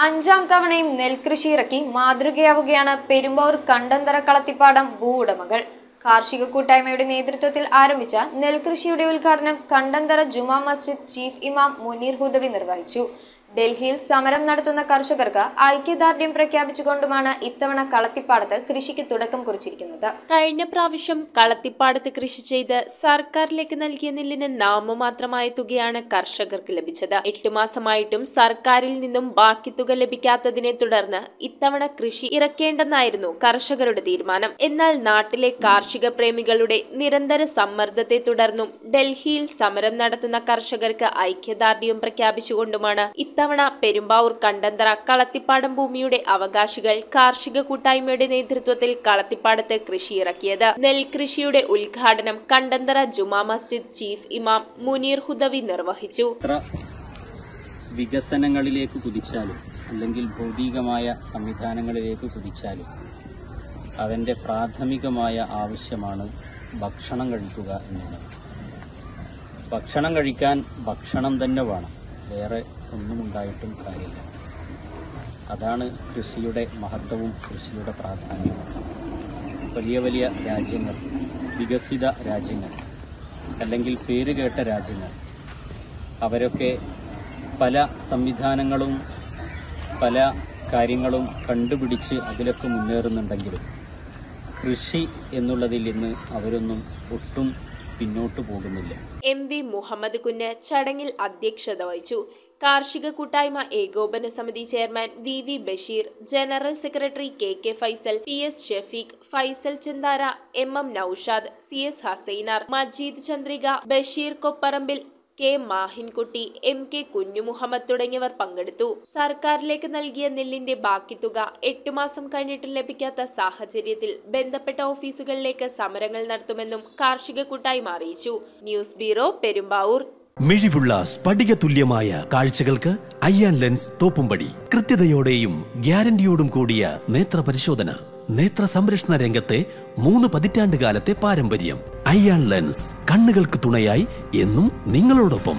അഞ്ചാം തവണയും നെൽകൃഷി ഇറക്കി മാതൃകയാവുകയാണ് പെരുമ്പാവൂർ കണ്ടന്തറ കളത്തിപ്പാടം ഭൂവുടമകൾ. കാർഷിക കൂട്ടായ്മയുടെ നേതൃത്വത്തിൽ ആരംഭിച്ച നെൽകൃഷിയുടെ ഉദ്ഘാടനം കണ്ടന്തറ ജുമാ മസ്ജിദ് ചീഫ് ഇമാം മുനീർ ഹുദവി നിർവഹിച്ചു. ഡൽഹിയിൽ സമരം നടത്തുന്ന കർഷകർക്ക് ഐക്യദാർഢ്യം പ്രഖ്യാപിച്ചുകൊണ്ടുമാണ് ഇത്തവണ കളത്തിപ്പാടത്ത് കൃഷിക്ക് തുടക്കം കുറിച്ചിരിക്കുന്നത്. കഴിഞ്ഞ പ്രാവശ്യം കളത്തിപ്പാടത്ത് കൃഷി ചെയ്ത് സർക്കാരിലേക്ക് നൽകിയ നെല്ലിന് നാമമാത്രമായ തുകയാണ് കർഷകർക്ക് ലഭിച്ചത്. 8 മാസമായിട്ടും സർക്കാരിൽ നിന്നും ബാക്കി തുക ലഭിക്കാത്തതിനെ തുടർന്ന് ഇത്തവണ കൃഷി ഇറക്കേണ്ടെന്നായിരുന്നു കർഷകരുടെ തീരുമാനം. എന്നാൽ നാട്ടിലെ കാർഷിക പ്രേമികളുടെ നിരന്തര സമ്മർദ്ദത്തെ തുടർന്നും ഡൽഹിയിൽ സമരം നടത്തുന്ന കർഷകർക്ക് ഐക്യദാർഢ്യം പ്രഖ്യാപിച്ചുകൊണ്ടുമാണ് ഇത്തവണ പെരുമ്പാവൂർ കണ്ടന്തറ കളത്തിപ്പാടം ഭൂമിയുടെ അവകാശികൾ കാർഷിക കൂട്ടായ്മയുടെ നേതൃത്വത്തിൽ കളത്തിപ്പാടത്ത് കൃഷി ഇറക്കിയത്. നെൽകൃഷിയുടെ ഉദ്ഘാടനം കണ്ടന്തറ ജുമാ മസ്ജിദ് ചീഫ് ഇമാം മുനീർ ഹുദവി നിർവഹിച്ചു. വികസനങ്ങളിലേക്ക് കുതിച്ചാലും അല്ലെങ്കിൽ ഭൗതികമായ സംവിധാനങ്ങളിലേക്ക് കുതിച്ചാലും അതിന്റെ പ്രാഥമികമായ ആവശ്യമാണ് ഭക്ഷണം കഴിക്കുക എന്നുള്ളത്. ഭക്ഷണം കഴിക്കാൻ ഭക്ഷണം തന്നെ വേണം, വേറെ ഒന്നും ഉണ്ടായിട്ടും കാര്യമില്ല. അതാണ് കൃഷിയുടെ മഹത്വവും കൃഷിയുടെ പ്രാധാന്യവും. വലിയ വലിയ രാജ്യങ്ങൾ, വികസിത രാജ്യങ്ങൾ അല്ലെങ്കിൽ പേരുകേട്ട രാജ്യങ്ങൾ, അവരൊക്കെ പല സംവിധാനങ്ങളും പല കാര്യങ്ങളും കണ്ടുപിടിച്ച് അതിലൊക്കെ മുന്നേറുന്നുണ്ടെങ്കിലും കൃഷി എന്നുള്ളതിൽ ഇന്ന് അവരൊന്നും ഒട്ടും പിന്നോട്ടു പോകുന്നില്ല. MV മുഹമ്മദ് കുഞ്ഞ് ചടങ്ങിൽ അധ്യക്ഷത വഹിച്ചു. കാർഷിക കൂട്ടായ്മ ഏകോപന സമിതി chairman VV Basheer, general secretary KK Faisal, PS Shafeeq, Faisal Chinthara, MM Naushad, CS Hasainar, Majeed Chandrika, Basheer Kopparambil, K Mahinkutty, MK Kunjumuhammad തുടങ്ങിയവർ പങ്കെടുത്തു. സർക്കാരിലേക്ക് നൽകിയ നെല്ലിന്റെ ബാക്കി തുക 8 മാസം കഴിഞ്ഞിട്ടും ലഭിക്കാത്ത സാഹചര്യത്തിൽ ബന്ധപ്പെട്ട ഓഫീസുകളിലേക്ക് സമരങ്ങൾ നടത്തുമെന്നും കാർഷിക കൂട്ടായ്മ അറിയിച്ചു. News bureau, Perumbavoor. മിഴിവുള്ള സ്ഫടിക തുല്യമായ കാഴ്ചകൾക്ക് അയ്യാൻ ലെൻസ് തോപ്പുംപടി. കൃത്യതയോടെയും ഗ്യാരണ്ടിയോടും കൂടിയ നേത്ര പരിശോധന. നേത്ര സംരക്ഷണ രംഗത്തെ 3 പതിറ്റാണ്ട് കാലത്തെ പാരമ്പര്യം. അയ്യാൻ ലെൻസ്, കണ്ണുകൾക്ക് തുണയായി എന്നും നിങ്ങളോടൊപ്പം.